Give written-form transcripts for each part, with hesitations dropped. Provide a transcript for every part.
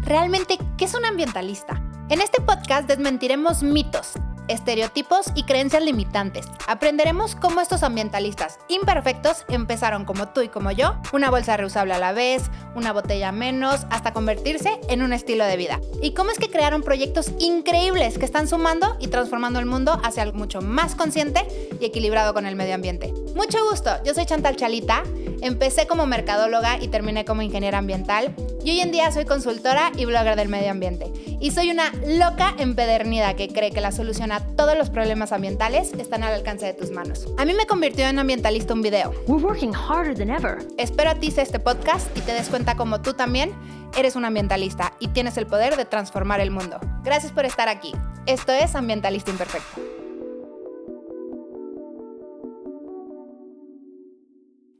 Realmente, ¿qué es un ambientalista? En este podcast desmentiremos mitos, estereotipos y creencias limitantes. Aprenderemos cómo estos ambientalistas imperfectos empezaron como tú y como yo, una bolsa reusable a la vez, una botella menos, hasta convertirse en un estilo de vida. Y cómo es que crearon proyectos increíbles que están sumando y transformando el mundo hacia algo mucho más consciente y equilibrado con el medio ambiente. Mucho gusto, yo soy Chantal Chalita, empecé como mercadóloga y terminé como ingeniera ambiental y hoy en día soy consultora y blogger del medio ambiente. Y soy una loca empedernida que cree que la solución a todos los problemas ambientales están al alcance de tus manos. A mí me convirtió en ambientalista un video. We're working harder than ever. Espero a ti sea este podcast y te des cuenta como tú también eres un ambientalista y tienes el poder de transformar el mundo. Gracias por estar aquí. Esto es Ambientalista Imperfecto.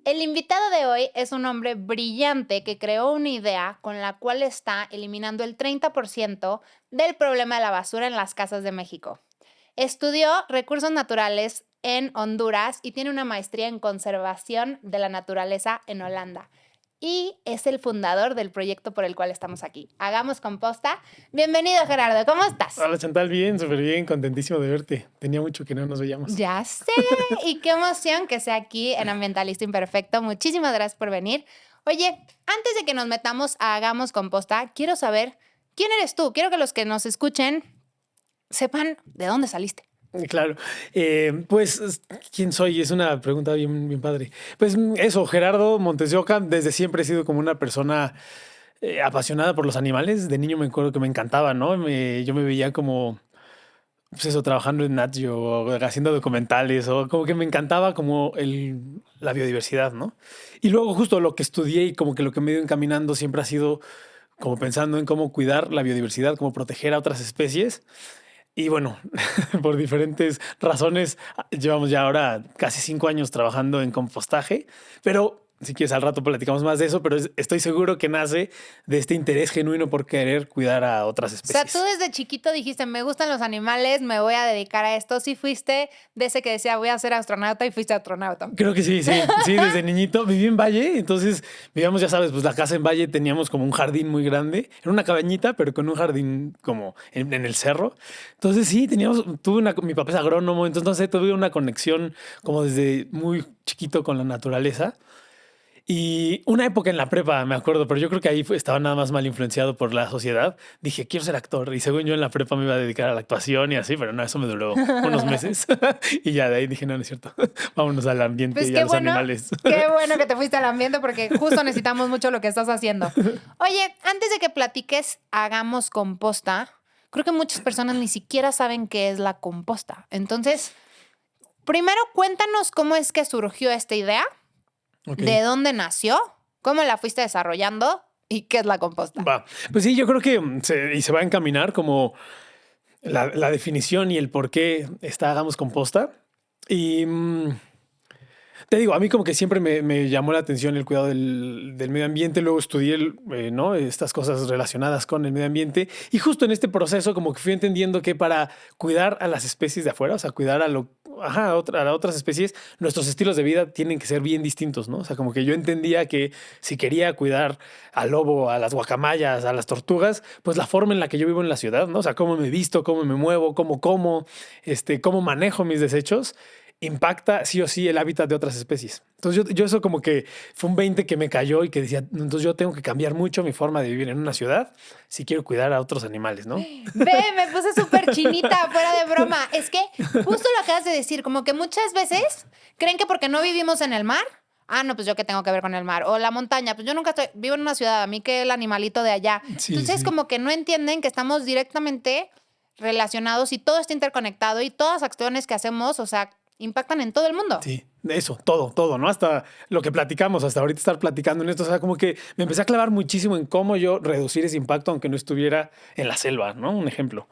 El invitado de hoy es un hombre brillante que creó una idea con la cual está eliminando el 30% del problema de la basura en las casas de México. Estudió recursos naturales en Honduras y tiene una maestría en conservación de la naturaleza en Holanda. Y es el fundador del proyecto por el cual estamos aquí. Hagamos Composta. Bienvenido, Gerardo. ¿Cómo estás? Hola, Chantal. Bien, súper bien. Contentísimo de verte. Tenía mucho que no nos veíamos. Ya sé. Y qué emoción que sea aquí en Ambientalista Imperfecto. Muchísimas gracias por venir. Oye, antes de que nos metamos a Hagamos Composta, quiero saber quién eres tú. Quiero que los que nos escuchen sepan de dónde saliste. Claro. Pues, ¿quién soy? Es una pregunta bien padre. Pues eso, Gerardo Montes de Oca. Desde siempre he sido como una persona apasionada por los animales. De niño me acuerdo que me encantaba, ¿no? Yo me veía como, pues eso, trabajando en Nat Geo, o haciendo documentales, o como que me encantaba como la biodiversidad, ¿no? Y luego justo lo que estudié y como que lo que me he ido encaminando siempre ha sido como pensando en cómo cuidar la biodiversidad, cómo proteger a otras especies. Y bueno, por diferentes razones, llevamos ya ahora casi 5 años trabajando en compostaje, pero si quieres al rato platicamos más de eso, pero estoy seguro que nace de este interés genuino por querer cuidar a otras O sea, especies. tú desde chiquito dijiste, me gustan los animales, me voy a dedicar a esto. Sí fuiste de ese que decía, voy a ser astronauta y fuiste astronauta. Creo que sí, desde niñito viví en Valle, entonces vivíamos, ya sabes, pues la casa en Valle teníamos como un jardín muy grande, era una cabañita, pero con un jardín como en el cerro. Entonces sí, mi papá es agrónomo, entonces no sé, tuve una conexión como desde muy chiquito con la naturaleza. Y una época en la prepa, me acuerdo, pero yo creo que ahí estaba nada más mal influenciado por la sociedad. Dije, quiero ser actor. Y según yo en la prepa me iba a dedicar a la actuación y así, pero no, eso me duró unos meses. Y ya de ahí dije, no es cierto. Vámonos al ambiente Pues y a los animales. Qué bueno que te fuiste al ambiente porque justo necesitamos mucho lo que estás haciendo. Oye, antes de que platiques, Hagamos Composta, creo que muchas personas ni siquiera saben qué es la composta. Entonces, primero cuéntanos cómo es que surgió esta idea. Okay. ¿De dónde nació? ¿Cómo la fuiste desarrollando? ¿Y qué es la composta? Va. Pues sí, yo creo que se va a encaminar como la definición y el por qué Hagamos Composta. Y te digo, a mí como que siempre me llamó la atención el cuidado del medio ambiente. Luego estudié ¿no? estas cosas relacionadas con el medio ambiente. Y justo en este proceso como que fui entendiendo que para cuidar a las especies de afuera, o sea, cuidar a otras especies, nuestros estilos de vida tienen que ser bien distintos, ¿no? O sea, como que yo entendía que si quería cuidar al lobo, a las guacamayas, a las tortugas, pues la forma en la que yo vivo en la ciudad, ¿no? O sea, cómo me visto, cómo me muevo, cómo manejo mis desechos, impacta sí o sí el hábitat de otras especies. Entonces yo eso como que fue un 20 que me cayó y que decía, entonces yo tengo que cambiar mucho mi forma de vivir en una ciudad si quiero cuidar a otros animales, ¿no? Ve, me puse súper chinita, fuera de broma. Es que justo lo acabas de decir, como que muchas veces creen que porque no vivimos en el mar, no, pues yo qué tengo que ver con el mar. O la montaña, pues yo nunca vivo en una ciudad, a mí que el animalito de allá. Sí, Entonces sí. como que no entienden que estamos directamente relacionados y todo está interconectado y todas las acciones que hacemos, o sea, impactan en todo el mundo. Sí, eso, todo, ¿no? Hasta lo que platicamos, hasta ahorita estar platicando en esto, o sea, como que me empecé a clavar muchísimo en cómo yo reducir ese impacto aunque no estuviera en la selva, ¿no? Un ejemplo.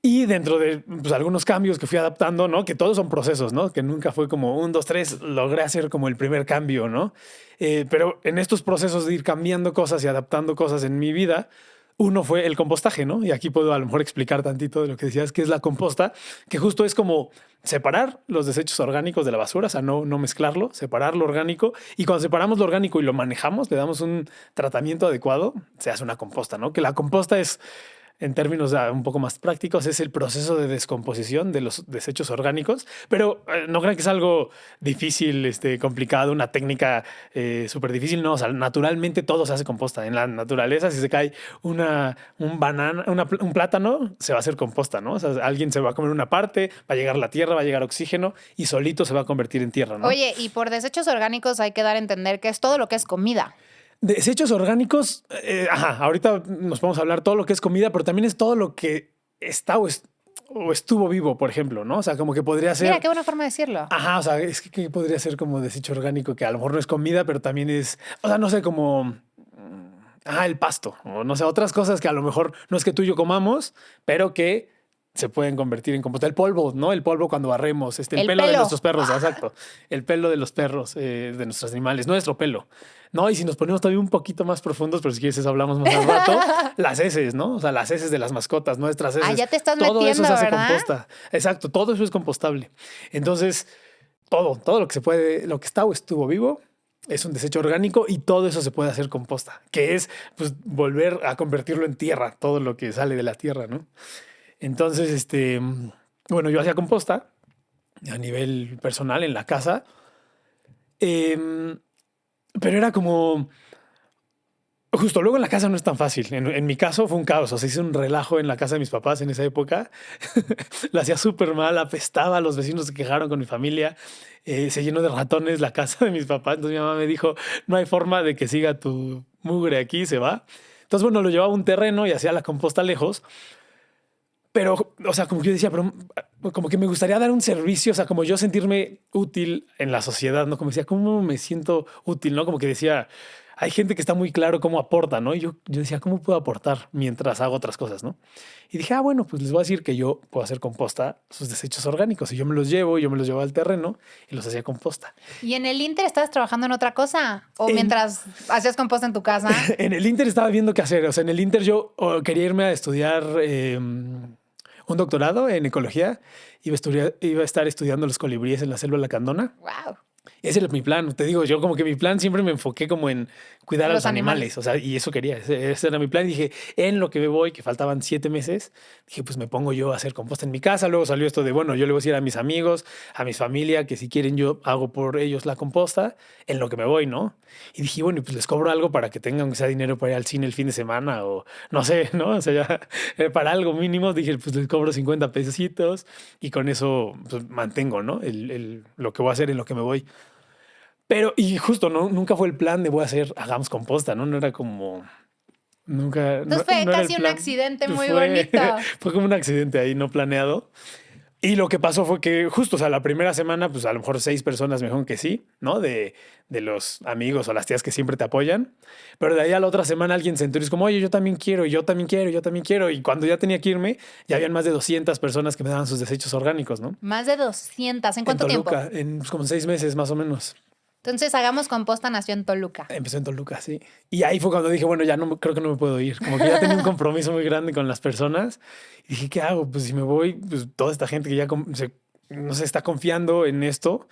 Y dentro de pues, algunos cambios que fui adaptando, ¿no? Que todos son procesos, ¿no? Que nunca fue como 1, 2, 3, logré hacer como el primer cambio, ¿no? Pero en estos procesos de ir cambiando cosas y adaptando cosas en mi vida, Uno fue el compostaje, ¿no? Y aquí puedo a lo mejor explicar tantito de lo que decías, que es la composta, que justo es como separar los desechos orgánicos de la basura, o sea, no mezclarlo, separar lo orgánico. Y cuando separamos lo orgánico y lo manejamos, le damos un tratamiento adecuado, se hace una composta, ¿no? Que la composta es, en términos un poco más prácticos, es el proceso de descomposición de los desechos orgánicos, pero no crean que es algo difícil, complicado, una técnica súper difícil, no, o sea, naturalmente todo se hace composta. En la naturaleza, si se cae un plátano, se va a hacer composta, ¿no? O sea, alguien se va a comer una parte, va a llegar la tierra, va a llegar oxígeno y solito se va a convertir en tierra, ¿no? Oye, y por desechos orgánicos hay que dar a entender que es todo lo que es comida. Desechos orgánicos, ahorita nos podemos hablar todo lo que es comida, pero también es todo lo que está o estuvo vivo, por ejemplo, ¿no? O sea, como que podría ser... Mira, qué buena forma de decirlo. O sea, es que podría ser como desecho orgánico, que a lo mejor no es comida, pero también es, o sea, no sé, como... el pasto, o no sé, otras cosas que a lo mejor no es que tú y yo comamos, pero que se pueden convertir en composta. El polvo, ¿no? El polvo cuando barremos, el pelo de nuestros perros, exacto. El pelo de los perros, de nuestros animales, nuestro pelo. No, y si nos ponemos todavía un poquito más profundos, pero si quieres eso hablamos más al rato, las heces, ¿no? O sea, las heces de las mascotas, nuestras heces. Ya te estás todo metiendo, eso se hace ¿verdad? composta. Exacto, todo eso es compostable. Entonces, todo lo que se puede, lo que está o estuvo vivo, es un desecho orgánico y todo eso se puede hacer composta, que es pues volver a convertirlo en tierra, todo lo que sale de la tierra, ¿no? Entonces, bueno, yo hacía composta a nivel personal en la casa, pero era como... Justo luego en la casa no es tan fácil. En mi caso fue un caos. O sea, hice un relajo en la casa de mis papás en esa época. La hacía súper mal, apestaba. Los vecinos se quejaron con mi familia. Se llenó de ratones la casa de mis papás. Entonces mi mamá me dijo, no hay forma de que siga tu mugre aquí, se va. Entonces, bueno, lo llevaba a un terreno y hacía la composta lejos. Pero, o sea, como que yo decía, pero como que me gustaría dar un servicio, o sea, como yo sentirme útil en la sociedad, ¿no? Como decía, ¿cómo me siento útil, no? Como que decía, hay gente que está muy claro cómo aporta, ¿no? Y yo decía, ¿cómo puedo aportar mientras hago otras cosas, no? Y dije, bueno, pues les voy a decir que yo puedo hacer composta sus desechos orgánicos y yo me los llevo al terreno y los hacía composta. ¿Y en el Inter estabas trabajando en otra cosa? ¿O mientras hacías composta en tu casa? En el Inter estaba viendo qué hacer. O sea, en el Inter yo quería irme a estudiar un doctorado en ecología. Iba a estar estudiando los colibríes en la selva lacandona. ¡Wow! Ese era mi plan. Te digo, yo como que mi plan siempre me enfoqué como en cuidar a los animales. O sea, y eso quería. Ese era mi plan. Dije, en lo que me voy, que faltaban 7 meses, dije, pues me pongo yo a hacer composta en mi casa. Luego salió esto de, bueno, yo le voy a decir a mis amigos, a mi familia, que si quieren yo hago por ellos la composta en lo que me voy, ¿no? Y dije, bueno, pues les cobro algo para que tengan que sea dinero para ir al cine el fin de semana o no sé, ¿no? O sea, ya para algo mínimo dije, pues les cobro 50 pesitos y con eso pues, mantengo, ¿no? Lo que voy a hacer en lo que me voy. Pero, y justo, ¿no? Nunca fue el plan de hagamos composta, ¿no? No era como... Nunca... Entonces fue casi un accidente muy bonito. Fue como un accidente ahí no planeado. Y lo que pasó fue que justo, o sea, la primera semana, pues a lo mejor 6 personas me dijeron que sí, ¿no? De los amigos o las tías que siempre te apoyan. Pero de ahí a la otra semana alguien se enteró y es como, oye, yo también quiero, yo también quiero, yo también quiero. Y cuando ya tenía que irme, ya habían más de 200 personas que me daban sus desechos orgánicos, ¿no? Más de 200. ¿En cuánto Toluca, tiempo? En como 6 meses más o menos. Entonces, Hagamos Composta nació en Toluca. Empezó en Toluca, sí. Y ahí fue cuando dije, bueno, ya no creo que no me puedo ir. Como que ya tenía un compromiso muy grande con las personas. Y dije, ¿qué hago? Pues si me voy, pues toda esta gente que ya no se está confiando en esto.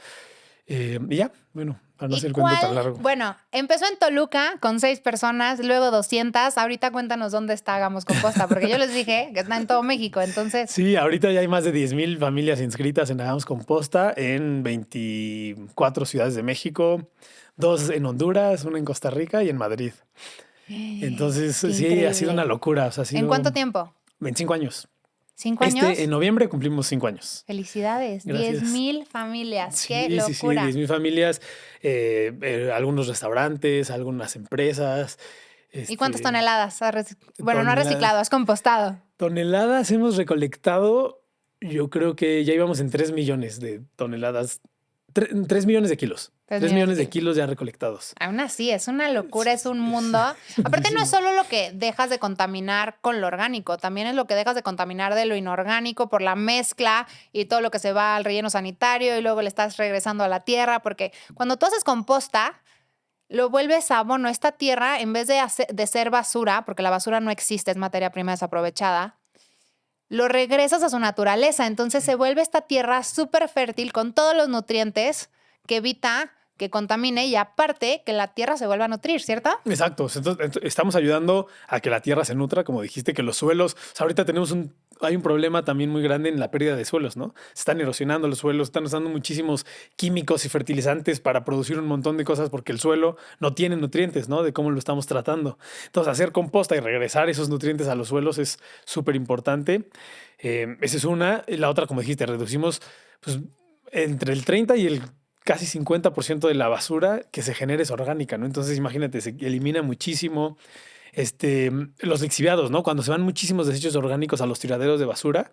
Y ya, bueno, para no hacer el cuento tan largo. Bueno, empezó en Toluca con 6 personas, luego 200. Ahorita cuéntanos dónde está Hagamos Composta, porque yo les dije que está en todo México, entonces... Sí, ahorita ya hay más de 10,000 familias inscritas en Hagamos Composta en 24 ciudades de México, 2 en Honduras, 1 en Costa Rica y en Madrid. Entonces, Qué sí, increíble. ha sido una locura. O sea, ¿En cuánto tiempo? 25 años. ¿5 años? En noviembre cumplimos 5 años. Felicidades. Gracias. 10,000 familias. Qué Sí, locura. 10,000 familias, algunos restaurantes, algunas empresas. ¿Y cuántas toneladas? Bueno, no has toneladas. reciclado, has compostado. Toneladas hemos recolectado, yo creo que ya íbamos en 3 millones de toneladas. 3 millones de kilos. 3 millones de kilos ya recolectados. Aún así, es una locura, es un mundo. Aparte, no es solo lo que dejas de contaminar con lo orgánico, también es lo que dejas de contaminar de lo inorgánico por la mezcla y todo lo que se va al relleno sanitario y luego le estás regresando a la tierra, porque cuando tú haces composta, lo vuelves abono. Esta tierra, en vez de ser basura, porque la basura no existe, es materia prima desaprovechada, lo regresas a su naturaleza. Entonces se vuelve esta tierra súper fértil con todos los nutrientes que evita que contamine y aparte que la tierra se vuelva a nutrir, ¿cierto? Exacto. Entonces, estamos ayudando a que la tierra se nutra, como dijiste, que los suelos, o sea, ahorita hay un problema también muy grande en la pérdida de suelos, ¿no? Se están erosionando los suelos, están usando muchísimos químicos y fertilizantes para producir un montón de cosas porque el suelo no tiene nutrientes, ¿no? De cómo lo estamos tratando. Entonces, hacer composta y regresar esos nutrientes a los suelos es súper importante. Esa es una. Y la otra, como dijiste, reducimos pues, entre el 30 y el casi 50% de la basura que se genera es orgánica, ¿no? Entonces, imagínate, se elimina muchísimo. Los lixiviados, ¿no? Cuando se van muchísimos desechos orgánicos a los tiraderos de basura,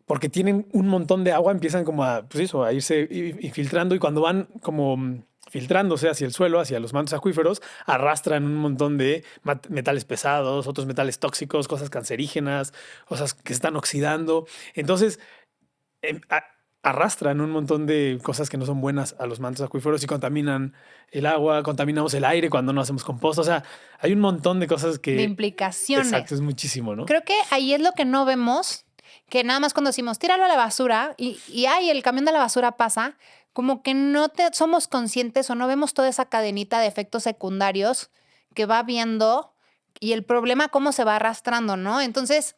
porque tienen un montón de agua, empiezan como a, pues eso, a irse infiltrando y cuando van como filtrándose hacia el suelo, hacia los mantos acuíferos, arrastran un montón de metales pesados, otros metales tóxicos, cosas cancerígenas, cosas que se están oxidando. Entonces, arrastran un montón de cosas que no son buenas a los mantos acuíferos y contaminan el agua, contaminamos el aire cuando no hacemos composta. O sea, hay un montón de cosas que... De implicaciones. Exacto, es muchísimo, ¿no? Creo que ahí es lo que no vemos, que nada más cuando decimos tíralo a la basura y el camión de la basura pasa, como que no somos conscientes o no vemos toda esa cadenita de efectos secundarios que va viendo y el problema cómo se va arrastrando, ¿no? Entonces,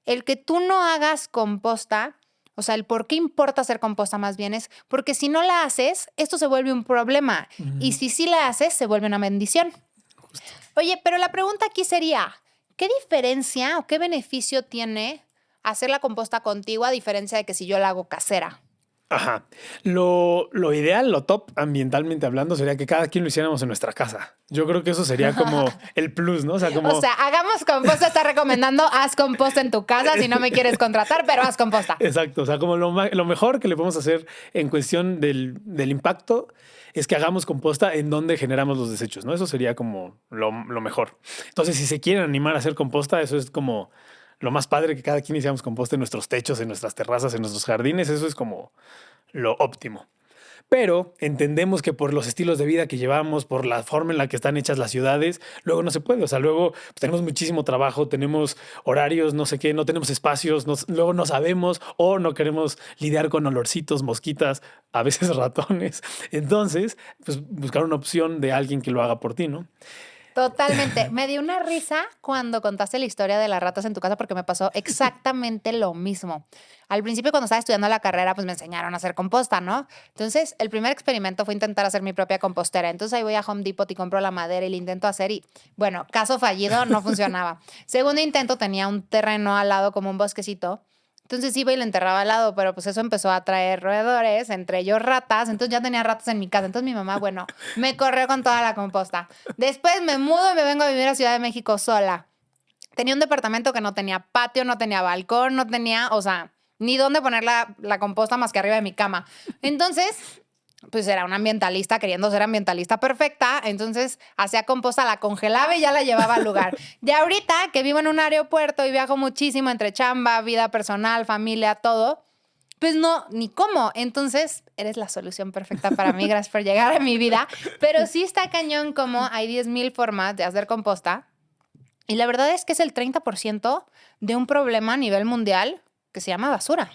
el que tú no hagas composta, o sea, el por qué importa hacer composta más bien es porque si no la haces, esto se vuelve un problema. Y si sí la haces, se vuelve una bendición. Justo. Oye, pero la pregunta aquí sería, ¿qué diferencia o qué beneficio tiene hacer la composta contigo a diferencia de que si yo la hago casera? Ajá. Lo ideal, lo top ambientalmente hablando, sería que cada quien lo hiciéramos en nuestra casa. Yo creo que eso sería como el plus, ¿no? O sea, hagamos composta, está recomendando, haz composta en tu casa si no me quieres contratar, pero haz composta. Exacto. O sea, como lo mejor que le podemos hacer en cuestión del impacto es que hagamos composta en donde generamos los desechos, ¿no? Eso sería como lo mejor. Entonces, si se quieren animar a hacer composta, eso es como lo más padre, que cada quien hiciéramos composta en nuestros techos, en nuestras terrazas, en nuestros jardines. Eso es como lo óptimo. Pero entendemos que por los estilos de vida que llevamos, por la forma en la que están hechas las ciudades, luego no se puede. O sea, luego pues, tenemos muchísimo trabajo, tenemos horarios, no sé qué, no tenemos espacios, luego no sabemos o no queremos lidiar con olorcitos, mosquitas, a veces ratones. Entonces, pues buscar una opción de alguien que lo haga por ti, ¿no? Totalmente. Me dio una risa cuando contaste la historia de las ratas en tu casa porque me pasó exactamente lo mismo. Al principio, cuando estaba estudiando la carrera, pues me enseñaron a hacer composta, ¿no? Entonces, el primer experimento fue intentar hacer mi propia compostera. Entonces, ahí voy a Home Depot y compro la madera y la intento hacer y, bueno, caso fallido, no funcionaba. Segundo intento, tenía un terreno al lado como un bosquecito. Entonces iba y le enterraba al lado, pero pues eso empezó a traer roedores, entre ellos ratas. Entonces ya tenía ratas en mi casa. Entonces mi mamá, bueno, me corrió con toda la composta. Después me mudo y me vengo a vivir a Ciudad de México sola. Tenía un departamento que no tenía patio, no tenía balcón, no tenía, o sea, ni dónde poner la composta más que arriba de mi cama. Entonces, pues era una ambientalista queriendo ser ambientalista perfecta, entonces hacía composta, la congelaba y ya la llevaba al lugar. Ya ahorita que vivo en un aeropuerto y viajo muchísimo entre chamba, vida personal, familia, todo, pues no, ni cómo. Entonces, eres la solución perfecta para mí, gracias por llegar a mi vida. Pero sí está cañón como hay 10,000 formas de hacer composta y la verdad es que es el 30% de un problema a nivel mundial que se llama basura.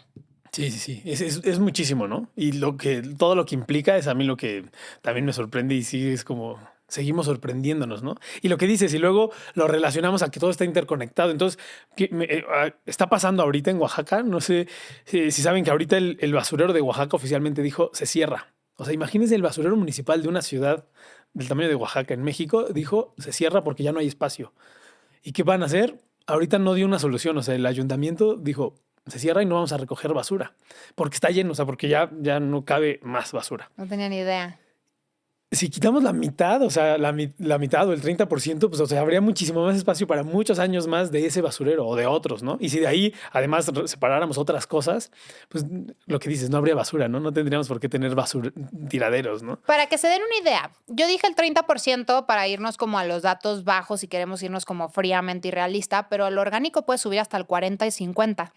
Sí. Es muchísimo, ¿no? Y todo lo que implica es a mí lo que también me sorprende y sí es como seguimos sorprendiéndonos, ¿no? Y lo que dices, y luego lo relacionamos a que todo está interconectado. Entonces, está pasando ahorita en Oaxaca, no sé si saben que ahorita el basurero de Oaxaca oficialmente dijo se cierra. O sea, imagínense el basurero municipal de una ciudad del tamaño de Oaxaca en México, dijo se cierra porque ya no hay espacio. ¿Y qué van a hacer? Ahorita no dio una solución. O sea, el ayuntamiento dijo se cierra y no vamos a recoger basura porque está lleno, o sea, porque ya no cabe más basura. No tenía ni idea. Si quitamos la mitad, o sea, la mitad o el 30%, pues, o sea, habría muchísimo más espacio para muchos años más de ese basurero o de otros, ¿no? Y si de ahí, además, separáramos otras cosas, pues, lo que dices, no habría basura, ¿no? No tendríamos por qué tener tiraderos, ¿no? Para que se den una idea, yo dije el 30% para irnos como a los datos bajos si queremos irnos como fríamente irrealista, pero el orgánico puede subir hasta el 40 y 50.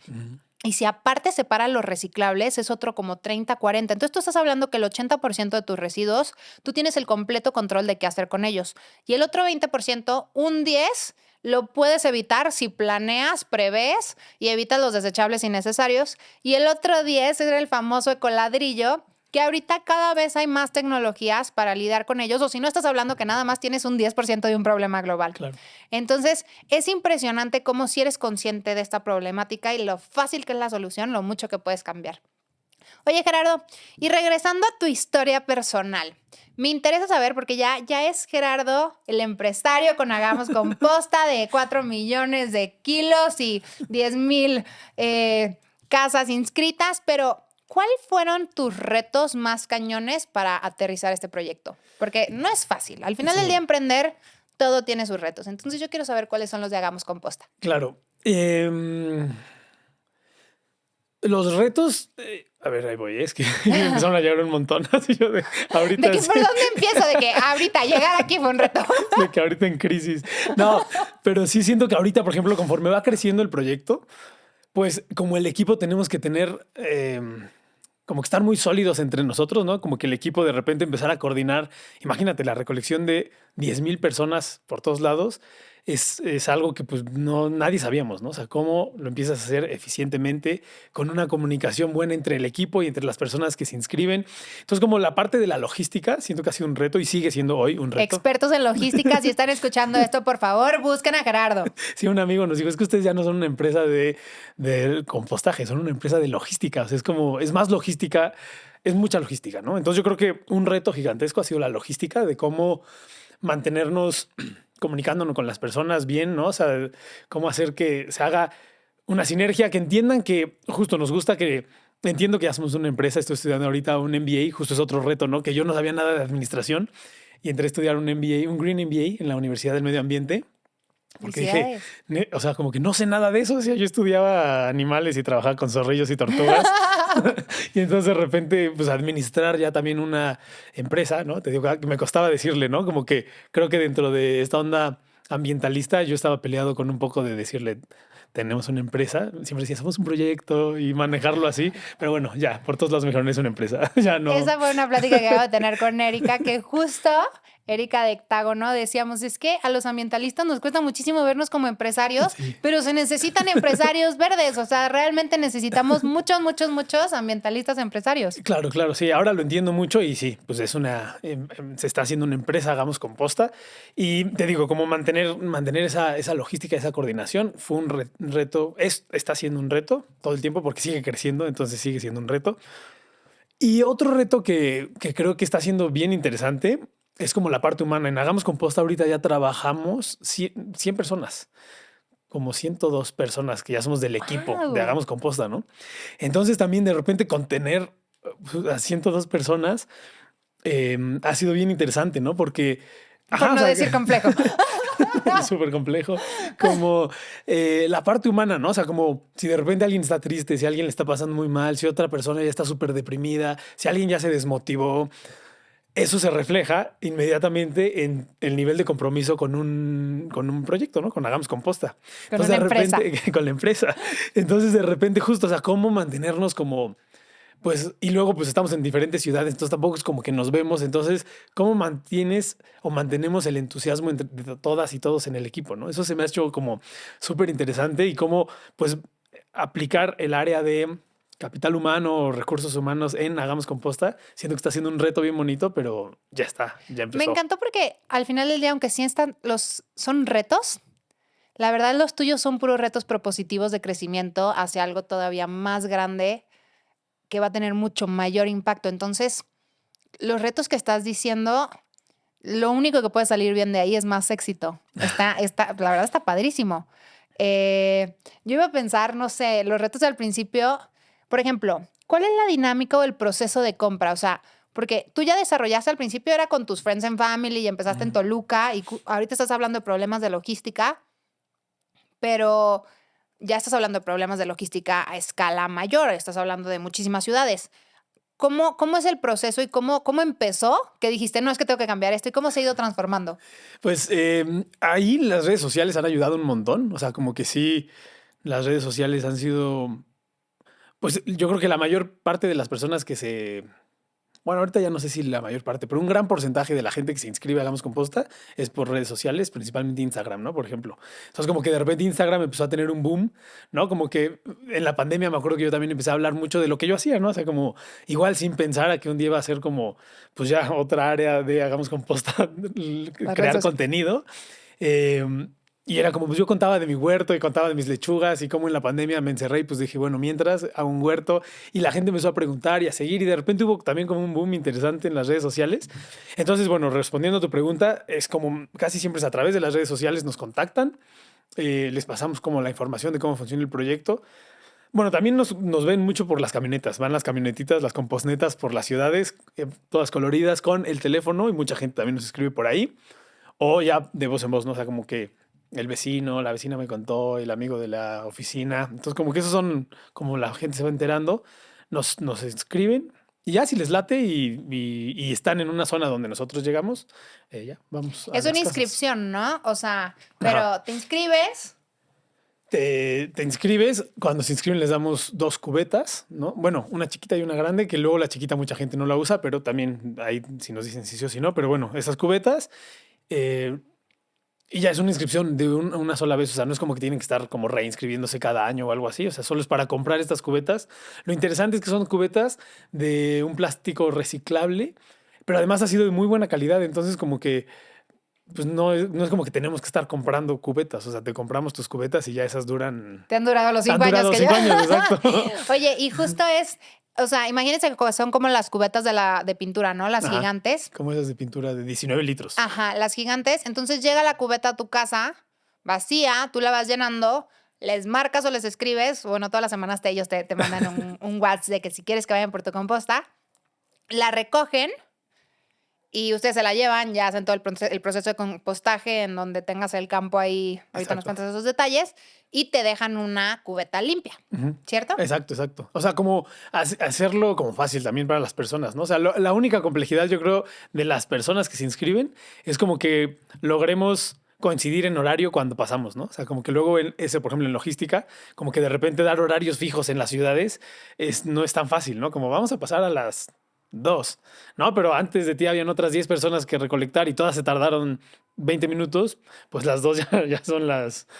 Y si aparte separas los reciclables, es otro como 30, 40. Entonces tú estás hablando que el 80% de tus residuos, tú tienes el completo control de qué hacer con ellos. Y el otro 20%, un 10, lo puedes evitar si planeas, prevés y evitas los desechables innecesarios. Y el otro 10 es el famoso ecoladrillo, que ahorita cada vez hay más tecnologías para lidiar con ellos, o si no estás hablando que nada más tienes un 10% de un problema global. Claro. Entonces, es impresionante cómo si eres consciente de esta problemática y lo fácil que es la solución, lo mucho que puedes cambiar. Oye, Gerardo, y regresando a tu historia personal, me interesa saber, porque ya es Gerardo, el empresario con Hagamos Composta de 4 millones de kilos y 10,000 casas inscritas, pero ¿cuáles fueron tus retos más cañones para aterrizar este proyecto? Porque no es fácil. Al final del día, emprender, todo tiene sus retos. Entonces, yo quiero saber cuáles son los de Hagamos Composta. Claro. Los retos... a ver, ahí voy. Es que me empezaron a llegar un montón. Así yo ahorita ¿De qué, por dónde empiezo? De que ahorita llegar aquí fue un reto. De que ahorita en crisis. No, pero sí siento que ahorita, por ejemplo, conforme va creciendo el proyecto, pues como el equipo tenemos que tener... como que estar muy sólidos entre nosotros, ¿no? Como que el equipo de repente empezar a coordinar. Imagínate, la recolección de 10,000 personas por todos lados es algo que pues nadie sabíamos, ¿no? O sea, cómo lo empiezas a hacer eficientemente con una comunicación buena entre el equipo y entre las personas que se inscriben. Entonces, como la parte de la logística, siento que ha sido un reto y sigue siendo hoy un reto. Expertos en logística, si están escuchando esto, por favor, busquen a Gerardo. Sí, un amigo nos dijo, es que ustedes ya no son una empresa de compostaje, son una empresa de logística. O sea, es más logística, es mucha logística, ¿no? Entonces yo creo que un reto gigantesco ha sido la logística de cómo mantenernos comunicándonos con las personas bien, ¿no? O sea, cómo hacer que se haga una sinergia, que entiendan que justo nos gusta que... Entiendo que ya somos una empresa, estoy estudiando ahorita un MBA, justo es otro reto, ¿no? Que yo no sabía nada de administración y entré a estudiar un MBA, un Green MBA en la Universidad del Medio Ambiente. Porque dije, o sea, como que no sé nada de eso. O sea, yo estudiaba animales y trabajaba con zorrillos y tortugas. Y entonces de repente, pues administrar ya también una empresa, ¿no? Te digo que me costaba decirle, ¿no? Como que creo que dentro de esta onda ambientalista yo estaba peleado con un poco de decirle, tenemos una empresa. Siempre decía, somos un proyecto y manejarlo así. Pero bueno, ya, por todos lados me dijeron, es una empresa. Ya no. Esa fue una plática que acabo de tener con Erika, que justo... Erika de Hectágono, decíamos, es que a los ambientalistas nos cuesta muchísimo vernos como empresarios, sí, pero se necesitan empresarios verdes. O sea, realmente necesitamos muchos ambientalistas empresarios. Claro, claro, sí. Ahora lo entiendo mucho y sí, pues es se está haciendo una empresa, Hagamos Composta. Y te digo, como mantener esa logística, esa coordinación fue un reto, está siendo un reto todo el tiempo porque sigue creciendo, entonces sigue siendo un reto. Y otro reto que creo que está siendo bien interesante es como la parte humana. En Hagamos Composta ahorita ya trabajamos 100 personas, como 102 personas que ya somos del equipo de Hagamos Composta, ¿no? Entonces también de repente contener a 102 personas ha sido bien interesante, ¿no? Porque... Por no decir complejo. Es súper complejo. Como la parte humana, ¿no? O sea, como si de repente alguien está triste, si alguien le está pasando muy mal, si otra persona ya está súper deprimida, si alguien ya se desmotivó, eso se refleja inmediatamente en el nivel de compromiso con un proyecto, ¿no? Con Hagamos Composta. Con una empresa. Con la empresa. Entonces, de repente, justo, o sea, cómo mantenernos como... Pues, y luego pues estamos en diferentes ciudades, entonces tampoco es como que nos vemos. Entonces, ¿cómo mantienes o mantenemos el entusiasmo entre todas y todos en el equipo, ¿no? Eso se me ha hecho como súper interesante y cómo pues aplicar el área de capital humano o recursos humanos en Hagamos Composta. Siento que está siendo un reto bien bonito, pero ya está, ya empezó. Me encantó porque al final del día, aunque sí son retos, la verdad los tuyos son puros retos propositivos de crecimiento hacia algo todavía más grande que va a tener mucho mayor impacto. Entonces, los retos que estás diciendo, lo único que puede salir bien de ahí es más éxito. La verdad está padrísimo. Yo iba a pensar, no sé, los retos al principio, por ejemplo, ¿cuál es la dinámica o el proceso de compra? O sea, porque tú ya desarrollaste al principio, era con tus friends and family y empezaste en Toluca y ahorita estás hablando de problemas de logística, pero... ya estás hablando de problemas de logística a escala mayor, estás hablando de muchísimas ciudades. ¿Cómo es el proceso y cómo empezó? Que dijiste, no, es que tengo que cambiar esto. ¿Y cómo se ha ido transformando? Pues ahí las redes sociales han ayudado un montón. O sea, como que sí, las redes sociales han sido Pues yo creo que la mayor parte de las personas que se... Bueno, ahorita ya no sé si la mayor parte, pero un gran porcentaje de la gente que se inscribe a Hagamos Composta es por redes sociales, principalmente Instagram, ¿no? Por ejemplo. Entonces, como que de repente Instagram empezó a tener un boom, ¿no? Como que en la pandemia me acuerdo que yo también empecé a hablar mucho de lo que yo hacía, ¿no? O sea, como igual sin pensar a que un día iba a ser como, pues ya otra área de Hagamos Composta, crear redes. contenido. Eh, y era como, pues yo contaba de mi huerto y contaba de mis lechugas y cómo en la pandemia me encerré y pues dije, bueno, mientras a un huerto y la gente empezó a preguntar y a seguir y de repente hubo también como un boom interesante en las redes sociales. Entonces, bueno, respondiendo a tu pregunta, es como casi siempre es a través de las redes sociales nos contactan, les pasamos como la información de cómo funciona el proyecto. Bueno, también nos ven mucho por las camionetas, van las camionetitas, las composnetas por las ciudades, todas coloridas con el teléfono y mucha gente también nos escribe por ahí. O ya de voz en voz, ¿no? O sea, como que el vecino, la vecina me contó, el amigo de la oficina. Entonces, como que esos son, como la gente se va enterando, nos escriben y ya si les late y están en una zona donde nosotros llegamos, ya vamos a Es las una casas. inscripción, ¿no? O sea, pero Ajá. te inscribes. Te inscribes, cuando se inscriben les damos 2 cubetas, ¿no? Bueno, una chiquita y una grande, que luego la chiquita mucha gente no la usa, pero también ahí si nos dicen si sí o si no, pero bueno, esas cubetas. eh, Y ya es una inscripción de una sola vez, o sea, no es como que tienen que estar como reinscribiéndose cada año o algo así, o sea, solo es para comprar estas cubetas. Lo interesante es que son cubetas de un plástico reciclable, pero además ha sido de muy buena calidad, entonces como que, pues no es como que tenemos que estar comprando cubetas, o sea, te compramos tus cubetas y ya esas duran... Te han durado los Han 5 años durado que 5 yo. años, exacto. Oye, y justo es, o sea, imagínense que son como las cubetas de pintura, ¿no? Las Ajá. gigantes. Como esas de pintura de 19 litros. Ajá, las gigantes. Entonces llega la cubeta a tu casa, vacía, tú la vas llenando, les marcas o les escribes, bueno, todas las semanas ellos te mandan un WhatsApp de que si quieres que vayan por tu composta, la recogen y ustedes se la llevan, ya hacen todo el proceso de compostaje en donde tengas el campo ahí, ahorita nos Exacto. cuentas esos detalles, y te dejan una cubeta limpia, Ujú. ¿cierto? Exacto, exacto. O sea, como hacerlo como fácil también para las personas, ¿no? O sea, la única complejidad, yo creo, de las personas que se inscriben es como que logremos coincidir en horario cuando pasamos, ¿no? O sea, como que luego por ejemplo, en logística, como que de repente dar horarios fijos en las ciudades no es tan fácil, ¿no? Como vamos a pasar a las 2, ¿no? Pero antes de ti habían otras 10 personas que recolectar y todas se tardaron 20 minutos, pues las 2 ya son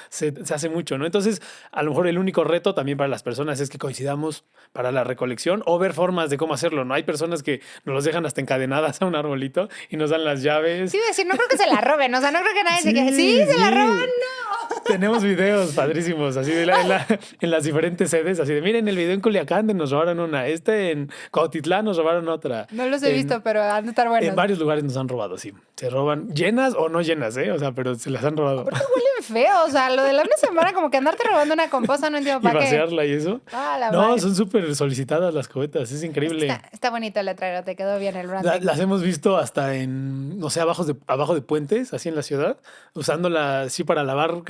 se hace mucho, ¿no? Entonces, a lo mejor el único reto también para las personas es que coincidamos para la recolección o ver formas de cómo hacerlo, ¿no? Hay personas que nos los dejan hasta encadenadas a un arbolito y nos dan las llaves. Sí, iba a decir, no creo que se la roben, o sea, no creo que nadie se quede. Sí, se la roban, no. Tenemos videos padrísimos, así en las diferentes sedes, así de, miren el video en Culiacán de nos robaron una, en Cuautitlán nos robaron otra. No los he visto, pero han de estar buenos. En varios lugares nos han robado, sí. Se roban llenas o no llenas, ¿eh? O sea, pero se las han robado. Aparte huelen feo, o sea, lo de la una semana como que andarte robando una composta, no entiendo Y para qué. vaciarla y eso. Ah, la No, madre. son súper solicitadas las cubetas, es increíble. Está bonito el letrero, te quedó bien el branding. Las hemos visto hasta en, no sé, abajo de puentes, así en la ciudad, usándola así para lavar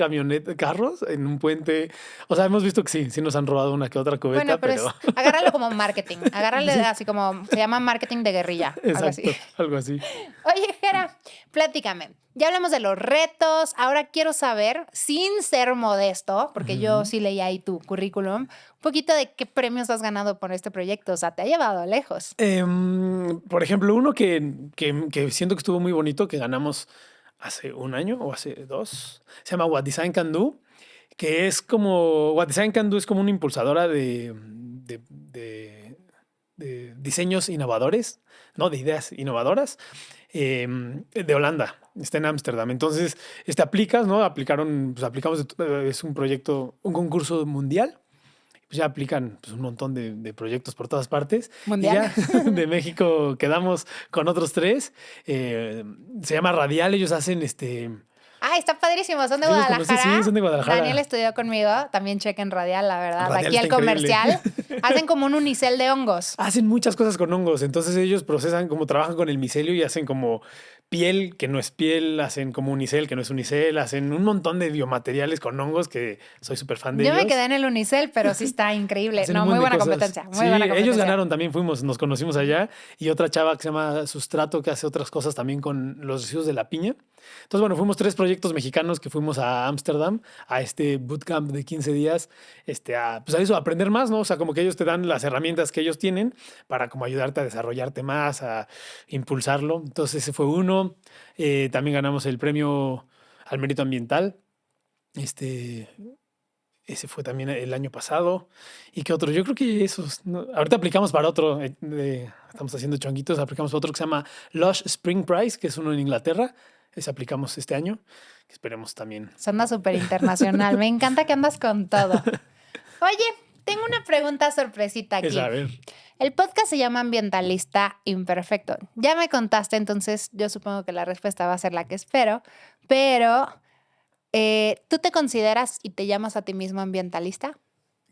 carros en un puente. O sea, hemos visto que sí nos han robado una que otra cubeta, Bueno, pero agárralo como marketing, agárrale así como, se llama marketing de guerrilla, algo así. Exacto, algo así. Oye, Jera, platícame. Ya hablamos de los retos. Ahora quiero saber, sin ser modesto, porque yo sí leí ahí tu currículum, un poquito de qué premios has ganado por este proyecto. O sea, te ha llevado lejos. Por ejemplo, uno que siento que estuvo muy bonito, que ganamos hace un año o hace 2, se llama What Design Can Do, que es como, What Design Can Do es como una impulsadora de diseños innovadores, ¿no? De ideas innovadoras, de Holanda. Está en Ámsterdam. Entonces, aplicas, ¿no? Aplicamos, es un proyecto, un concurso mundial. Pues ya aplican pues, un montón de proyectos por todas partes. Mundial. Y ya de México quedamos con otros 3. Se llama Radial. Ellos hacen Ah, está padrísimo. Son de ¿Sí los conoces? Guadalajara. Sí, son de Guadalajara. Daniel estudió conmigo. También chequen Radial, la verdad. Radial Aquí el está increíble. comercial. Hacen como un unicel de hongos. Hacen muchas cosas con hongos. Entonces ellos procesan, como trabajan con el micelio y hacen como piel que no es piel, hacen como unicel que no es unicel, hacen un montón de biomateriales con hongos que soy súper fan de Yo ellos. me quedé en el unicel, pero sí está increíble. Hacen No, un muy montón de buena cosas. competencia. Muy Sí, buena competencia. ellos ganaron también, nos conocimos allá. Y otra chava que se llama Sustrato, que hace otras cosas también con los residuos de la piña. Entonces, bueno, fuimos 3 proyectos mexicanos que fuimos a Ámsterdam, a este bootcamp de 15 días, pues a eso, a aprender más, ¿no? O sea, como que ellos te dan las herramientas que ellos tienen para como ayudarte a desarrollarte más, a impulsarlo. Entonces, ese fue uno. También ganamos el premio al mérito ambiental. Ese fue también el año pasado. ¿Y qué otro? Yo creo que esos, ¿no? Ahorita aplicamos para otro. Estamos haciendo chonguitos. Aplicamos para otro que se llama Lush Spring Prize, que es uno en Inglaterra. Ese aplicamos este año. Que esperemos también. Sonda súper internacional. Me encanta que andas con todo. Oye, tengo una pregunta sorpresita aquí. A ver. El podcast se llama Ambientalista Imperfecto. Ya me contaste, entonces yo supongo que la respuesta va a ser la que espero. Pero, ¿tú te consideras y te llamas a ti mismo ambientalista?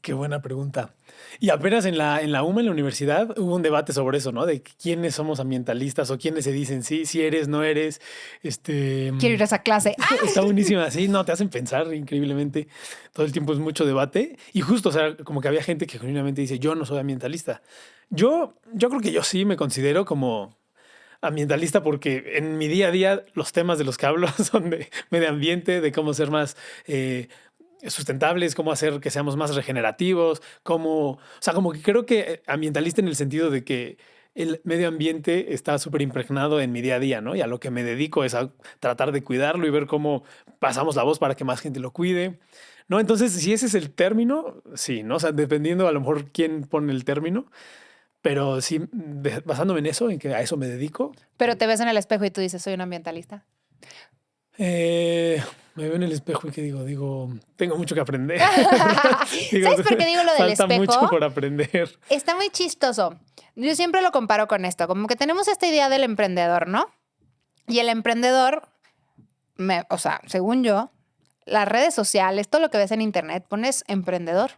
Qué buena pregunta. Y apenas en la UMA, en la universidad, hubo un debate sobre eso, ¿no? De quiénes somos ambientalistas o quiénes se dicen sí, si eres, no eres. Quiero ir a esa clase. ¡Ah! Está buenísima, sí, no, te hacen pensar increíblemente. Todo el tiempo es mucho debate. Y justo, o sea, como que había gente que genuinamente dice, yo no soy ambientalista. Yo creo que yo sí me considero como ambientalista porque en mi día a día los temas de los que hablo son de medio ambiente, de cómo ser más sustentables, cómo hacer que seamos más regenerativos, o sea, como que creo que ambientalista en el sentido de que el medio ambiente está súper impregnado en mi día a día, ¿no? Y a lo que me dedico es a tratar de cuidarlo y ver cómo pasamos la voz para que más gente lo cuide, ¿no? Entonces, si ese es el término, sí, ¿no? O sea, dependiendo a lo mejor quién pone el término, pero sí, basándome en eso, en que a eso me dedico. Pero te ves en el espejo y tú dices, soy un ambientalista. Me veo en el espejo y que digo, tengo mucho que aprender. ¿Sabes por qué digo lo del falta espejo? mucho por aprender. Está muy chistoso. Yo siempre lo comparo con esto, como que tenemos esta idea del emprendedor, ¿no? Y el emprendedor, o sea, según yo, las redes sociales, todo lo que ves en internet, pones emprendedor.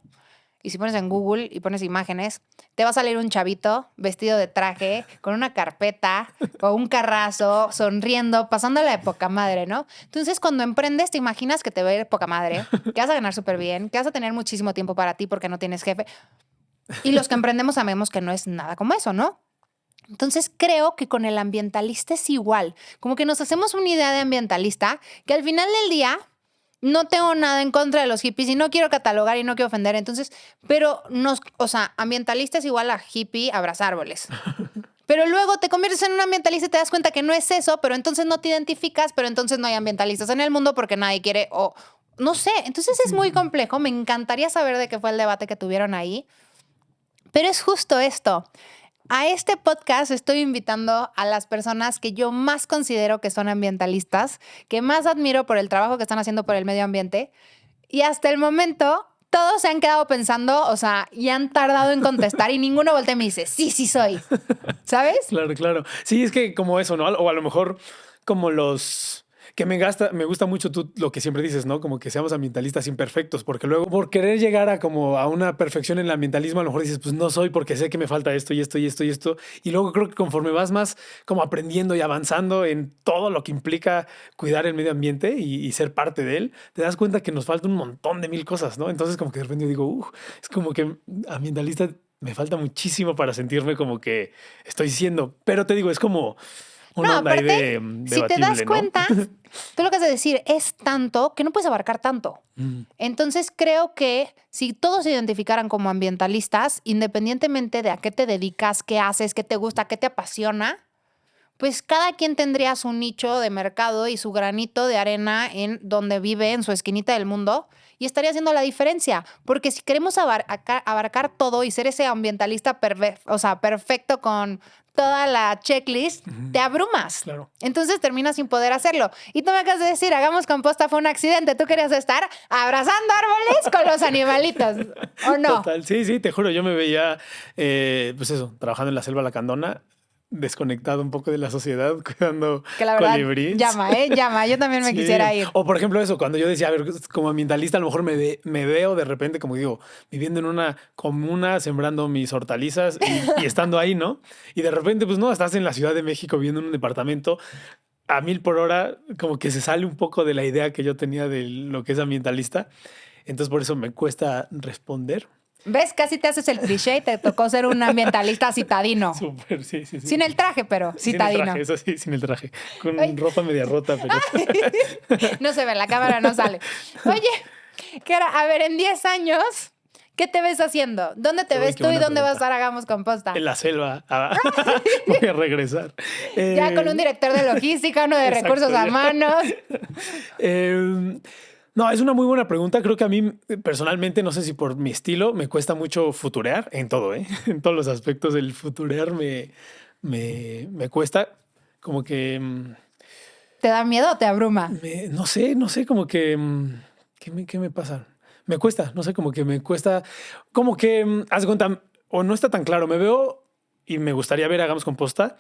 Y si pones en Google y pones imágenes, te va a salir un chavito vestido de traje, con una carpeta o un carrazo, sonriendo, pasándola de poca madre, ¿no? Entonces, cuando emprendes, te imaginas que te va a ir poca madre, que vas a ganar súper bien, que vas a tener muchísimo tiempo para ti porque no tienes jefe. Y los que emprendemos sabemos que no es nada como eso, ¿no? Entonces, creo que con el ambientalista es igual. Como que nos hacemos una idea de ambientalista que al final del día no tengo nada en contra de los hippies y no quiero catalogar y no quiero ofender. Entonces, pero o sea, ambientalista es igual a hippie, abraza árboles. Pero luego te conviertes en un ambientalista y te das cuenta que no es eso, pero entonces no te identificas, pero entonces no hay ambientalistas en el mundo porque nadie quiere, o no sé. Entonces es muy complejo. Me encantaría saber de qué fue el debate que tuvieron ahí. Pero es justo esto. A este podcast estoy invitando a las personas que yo más considero que son ambientalistas, que más admiro por el trabajo que están haciendo por el medio ambiente. Y hasta el momento, todos se han quedado pensando, o sea, y han tardado en contestar y ninguno voltea y me dice, sí, sí soy. ¿Sabes? Claro, claro. Sí, es que como eso, ¿no? O a lo mejor como los... Que me gusta mucho tú lo que siempre dices, ¿no? Como que seamos ambientalistas imperfectos, porque luego por querer llegar a como a una perfección en el ambientalismo, a lo mejor dices, pues no soy porque sé que me falta esto y esto y esto y esto. Y luego creo que conforme vas más como aprendiendo y avanzando en todo lo que implica cuidar el medio ambiente y ser parte de él, te das cuenta que nos falta un montón de mil cosas, ¿no? Entonces como que de repente digo, es como que ambientalista me falta muchísimo para sentirme como que estoy siendo, pero te digo, es como... Una onda aparte, ahí si te das ¿no? cuenta, tú lo que has de decir es tanto que no puedes abarcar tanto. Entonces creo que si todos se identificaran como ambientalistas, independientemente de a qué te dedicas, qué haces, qué te gusta, qué te apasiona, pues cada quien tendría su nicho de mercado y su granito de arena en donde vive, en su esquinita del mundo, y estaría haciendo la diferencia. Porque si queremos abarcar todo y ser ese ambientalista perfecto con toda la checklist, te abrumas. Claro. Entonces terminas sin poder hacerlo. Y tú me acabas de decir, hagamos composta, fue un accidente. Tú querías estar abrazando árboles con los animalitos, ¿o no? Total. Sí, te juro, yo me veía, pues eso, trabajando en la selva lacandona, desconectado un poco de la sociedad, cuidando Que la verdad colibríes. llama. Yo también me Sí. quisiera ir. O por ejemplo eso, cuando yo decía, a ver, como ambientalista a lo mejor me veo de repente, como digo, viviendo en una comuna, sembrando mis hortalizas y estando ahí, ¿no? Y de repente, pues no, estás en la Ciudad de México viviendo en un departamento a 1000 por hora, como que se sale un poco de la idea que yo tenía de lo que es ambientalista. Entonces, por eso me cuesta responder. ¿Ves? Casi te haces el cliché y te tocó ser un ambientalista citadino. Súper, sí. Sin el traje, pero Sin citadino. el traje, eso sí, sin el traje. Con Ay. ropa media rota, pero... No se ve, la cámara no sale. Oye, Kara, a ver, en 10 años, ¿qué te ves haciendo? ¿Dónde te Uy, ves qué tú y buena dónde vas a pregunta. estar Hagamos Composta? En la selva. Voy a regresar. Ya con un director de logística, uno de exacto, recursos ya. humanos. No, es una muy buena pregunta. Creo que a mí personalmente, no sé si por mi estilo, me cuesta mucho futurear en todo, ¿eh? En todos los aspectos del futurear me cuesta. Como que, ¿Te da miedo o te abruma? no sé, como que, ¿qué me pasa? Me cuesta, no sé, como que me cuesta, como que, haz de cuenta, o no está tan claro, me veo y me gustaría ver Hagamos Composta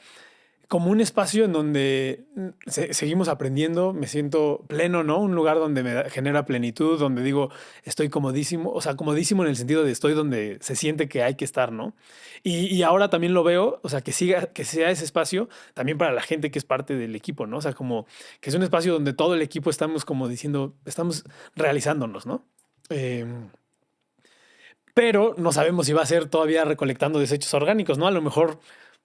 como un espacio en donde seguimos aprendiendo, me siento pleno, ¿no? Un lugar donde genera plenitud, donde digo, estoy comodísimo, o sea, comodísimo en el sentido de estoy donde se siente que hay que estar, ¿no? Y ahora también lo veo, o sea, que sea ese espacio también para la gente que es parte del equipo, ¿no? O sea, como que es un espacio donde todo el equipo estamos como diciendo, estamos realizándonos, ¿no? Pero no sabemos si va a ser todavía recolectando desechos orgánicos, ¿no? A lo mejor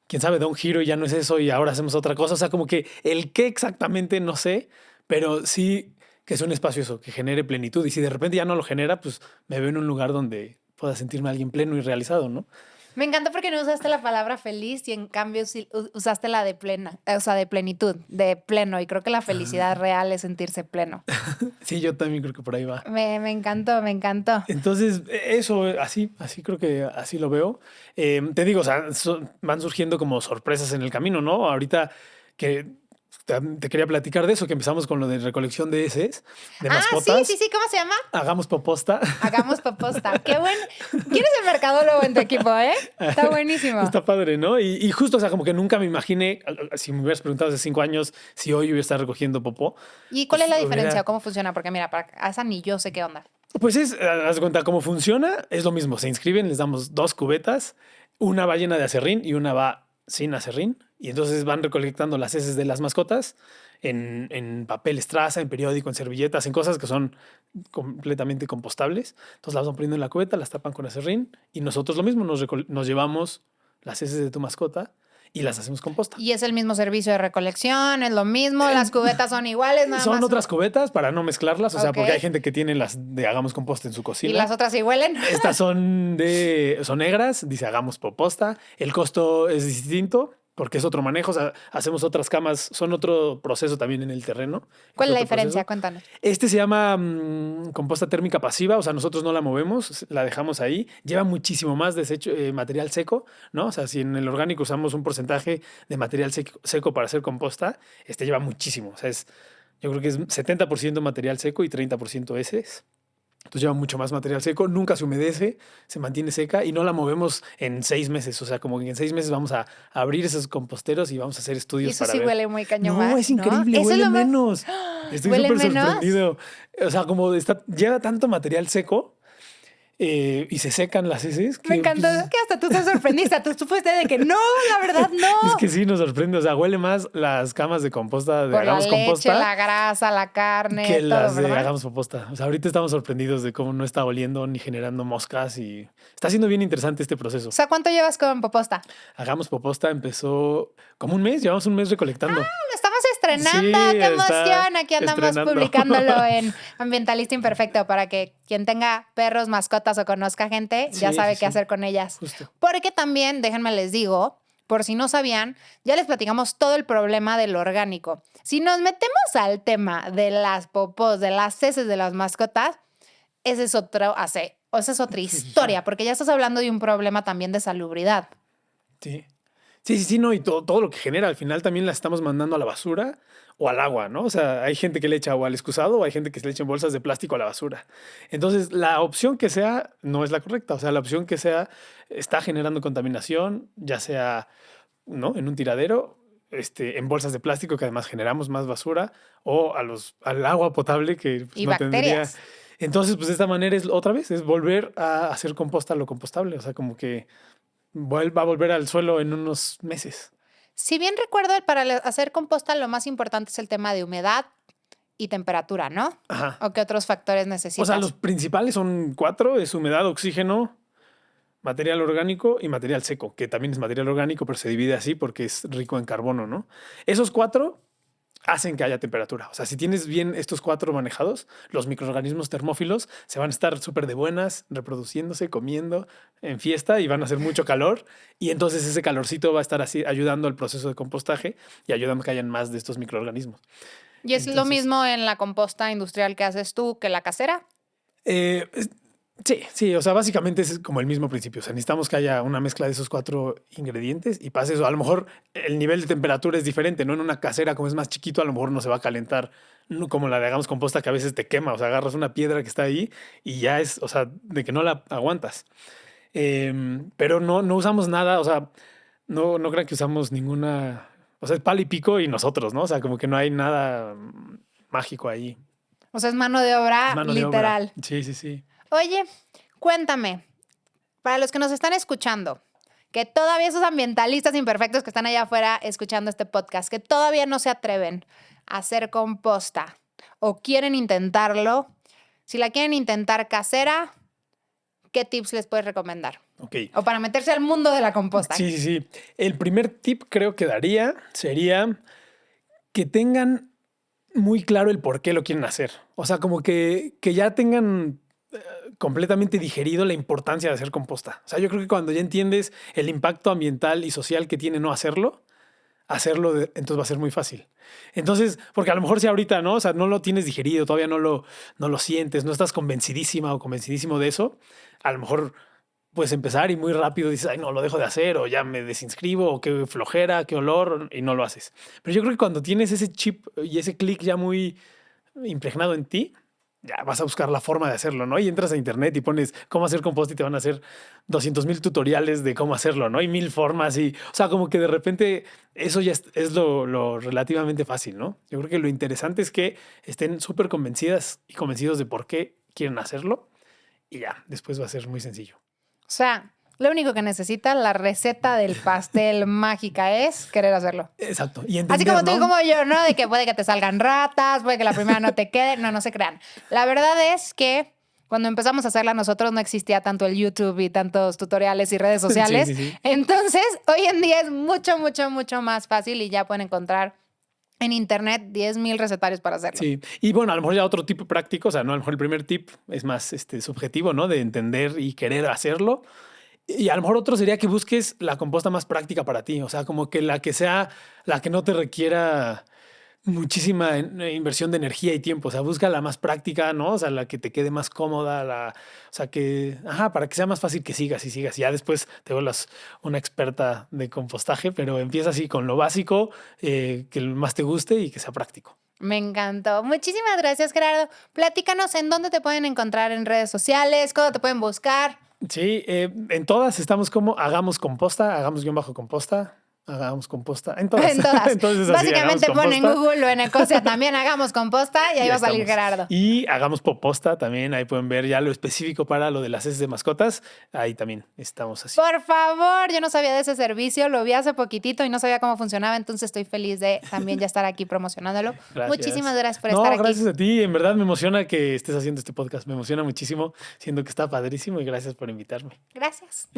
quién sabe, da un giro y ya no es eso y ahora hacemos otra cosa. O sea, como que el qué exactamente no sé, pero sí que es un espacio eso, que genere plenitud. Y si de repente ya no lo genera, pues me veo en un lugar donde pueda sentirme alguien pleno y realizado, ¿no? Me encantó porque no usaste la palabra feliz y en cambio sí usaste la de plena, o sea, de plenitud, de pleno. Y creo que la felicidad real es sentirse pleno. Sí, yo también creo que por ahí va. Me encantó, me encantó. Entonces, eso, así creo que así lo veo. Te digo, o sea, van surgiendo como sorpresas en el camino, ¿no? Ahorita que te quería platicar de eso, que empezamos con lo de recolección de heces, de mascotas. Sí, ¿cómo se llama? Hagamos Poposta. Hagamos Poposta. Qué buen. ¿Quién es el mercadólogo en tu equipo, eh? Está buenísimo. Está padre, ¿no? Y justo, o sea, como que nunca me imaginé, si me hubieras preguntado hace 5 años si hoy hubiera estado recogiendo popó. ¿Y cuál es la Pues, diferencia? hubiera- ¿Cómo funciona? Porque mira, para esa ni yo sé qué onda. Pues haz de cuenta cómo funciona, es lo mismo. Se inscriben, les damos 2 cubetas, una va llena de acerrín y una va sin acerrín. Y entonces van recolectando las heces de las mascotas en papel estraza, en periódico, en servilletas, en cosas que son completamente compostables. Entonces las van poniendo en la cubeta, las tapan con acerrín y nosotros lo mismo, nos llevamos las heces de tu mascota y las hacemos composta. Y es el mismo servicio de recolección, es lo mismo, las cubetas son iguales, nada Son más. otras cubetas para no mezclarlas, o sea, Ok. porque hay gente que tiene las de Hagamos Composta en su cocina. Y las otras sí huelen. Estas son negras, dice Hagamos Poposta. El costo es distinto porque es otro manejo, o sea, hacemos otras camas, son otro proceso también en el terreno. ¿Cuál es la otro diferencia? proceso. Cuéntanos. Este se llama composta térmica pasiva, o sea, nosotros no la movemos, la dejamos ahí. Lleva muchísimo más desecho, material seco, ¿no? O sea, si en el orgánico usamos un porcentaje de material seco para hacer composta, este lleva muchísimo. O sea, yo creo que es 70% material seco y 30% heces. Entonces lleva mucho más material seco, nunca se humedece, se mantiene seca y no la movemos en 6 meses. O sea, como que en 6 meses vamos a abrir esos composteros y vamos a hacer Y estudios eso para sí ver. huele muy cañón No, más, es increíble, Eso es huele lo más- menos. Estoy ¿Huele súper menos? sorprendido. O sea, como lleva tanto material seco y se secan las heces. Me encantó pues, que hasta tú te sorprendiste. Tú fuiste de que no, la verdad no. es que sí nos sorprende. O sea, huele más las camas de composta de Por la Hagamos leche, Composta la grasa, la carne, que todo, las de ¿verdad? Hagamos Composta. O sea, ahorita estamos sorprendidos de cómo no está oliendo ni generando moscas y está siendo bien interesante este proceso. O sea, ¿cuánto llevas con Poposta? Hagamos Poposta empezó como un mes, llevamos un mes recolectando. Lo estamos estrenando, Sí, qué está emoción. Aquí andamos estrenando. publicándolo en Ambientalista Imperfecto para que quien tenga perros, mascotas o conozca gente ya Sí, sabe sí, qué sí. hacer con ellas. Justo. Porque también, déjenme les digo, por si no sabían, ya les platicamos todo el problema del orgánico. Si nos metemos al tema de las popós, de las heces de las mascotas, esa es otra historia, porque ya estás hablando de un problema también de salubridad. Sí. Sí, no, y todo lo que genera al final también la estamos mandando a la basura o al agua, ¿no? O sea, hay gente que le echa agua al excusado o hay gente que se le echa en bolsas de plástico a la basura. Entonces, la opción que sea no es la correcta. O sea, la opción que sea está generando contaminación, ya sea, ¿no? En un tiradero, en bolsas de plástico que además generamos más basura o al agua potable que pues, Y no tendría. bacterias. Entonces, pues de esta manera es otra vez, es volver a hacer composta lo compostable. O sea, como que va a volver al suelo en unos meses. Si bien recuerdo, hacer composta lo más importante es el tema de humedad y temperatura, ¿no? Ajá. ¿O qué otros factores O necesitas? sea, los principales son 4, es humedad, oxígeno, material orgánico y material seco, que también es material orgánico, pero se divide así porque es rico en carbono, ¿no? Esos 4 hacen que haya temperatura. O sea, si tienes bien estos 4 manejados, los microorganismos termófilos se van a estar súper de buenas, reproduciéndose, comiendo en fiesta y van a hacer mucho calor. Y entonces ese calorcito va a estar así ayudando al proceso de compostaje y ayudando a que hayan más de estos microorganismos. ¿Y es lo Entonces, mismo en la composta industrial que haces tú que la casera? Sí, o sea, básicamente es como el mismo principio. O sea, necesitamos que haya una mezcla de esos 4 ingredientes y pasa eso. A lo mejor el nivel de temperatura es diferente, ¿no? En una casera, como es más chiquito, a lo mejor no se va a calentar no como la de hagamos composta, que a veces te quema. O sea, agarras una piedra que está ahí y ya es, o sea, de que no la aguantas. Pero no usamos nada, o sea, no crean que usamos ninguna. O sea, es palo y pico y nosotros, ¿no? O sea, como que no hay nada mágico ahí. O sea, es mano de obra Es mano de literal. obra. Sí. Oye, cuéntame, para los que nos están escuchando, que todavía esos ambientalistas imperfectos que están allá afuera escuchando este podcast, que todavía no se atreven a hacer composta o quieren intentarlo, si la quieren intentar casera, ¿qué tips les puedes recomendar? Ok. O para meterse al mundo de la composta. Sí. El primer tip creo que daría sería que tengan muy claro el por qué lo quieren hacer. O sea, como que ya tengan completamente digerido la importancia de hacer composta. O sea, yo creo que cuando ya entiendes el impacto ambiental y social que tiene no hacerlo, entonces va a ser muy fácil. Entonces, porque a lo mejor si ahorita, ¿no? O sea, no lo tienes digerido, todavía no lo sientes, no estás convencidísima o convencidísimo de eso, a lo mejor puedes empezar y muy rápido dices, ay, no, lo dejo de hacer o ya me desinscribo o qué flojera, qué olor y no lo haces. Pero yo creo que cuando tienes ese chip y ese clic ya muy impregnado en ti, ya vas a buscar la forma de hacerlo, ¿no? Y entras a internet y pones cómo hacer compost y te van a hacer 200,000 tutoriales de cómo hacerlo, ¿no? Y 1000 formas y, o sea, como que de repente eso ya es lo relativamente fácil, ¿no? Yo creo que lo interesante es que estén súper convencidas y convencidos de por qué quieren hacerlo y ya, después va a ser muy sencillo. O sea, lo único que necesita la receta del pastel mágica es querer hacerlo. Exacto. Y entender, Así como tú y ¿no? como yo, ¿no? De que puede que te salgan ratas, puede que la primera no te quede. No se crean. La verdad es que cuando empezamos a hacerla nosotros no existía tanto el YouTube y tantos tutoriales y redes sociales. Sí. Entonces, hoy en día es mucho más fácil y ya pueden encontrar en internet 10,000 recetarios para hacerlo. Sí, y bueno, a lo mejor ya otro tipo práctico, o sea, no, a lo mejor el primer tip es más subjetivo, ¿no? De entender y querer hacerlo. Y a lo mejor otro sería que busques la composta más práctica para ti, o sea, como que la que sea, la que no te requiera muchísima inversión de energía y tiempo, o sea, busca la más práctica, ¿no? O sea, la que te quede más cómoda, o sea, para que sea más fácil que sigas y sigas. Ya después te vuelvas una experta de compostaje, pero empieza así con lo básico, que más te guste y que sea práctico. Me encantó. Muchísimas gracias, Gerardo. Platícanos en dónde te pueden encontrar en redes sociales, cómo te pueden buscar. Sí, en todas estamos como hagamos composta, hagamos-composta. Hagamos composta. En todas. En todas. Entonces, así, Básicamente hagamos ponen en composta. Google o en Ecosia también hagamos composta y ahí Ya va a salir estamos. Gerardo. Y hagamos poposta también. Ahí pueden ver ya lo específico para lo de las heces de mascotas. Ahí también estamos así. Por favor, yo no sabía de ese servicio, lo vi hace poquitito y no sabía cómo funcionaba, entonces estoy feliz de también ya estar aquí promocionándolo. Gracias. Muchísimas gracias por estar aquí. Gracias a ti. En verdad me emociona que estés haciendo este podcast. Me emociona muchísimo, siendo que está padrísimo y gracias por invitarme. Gracias.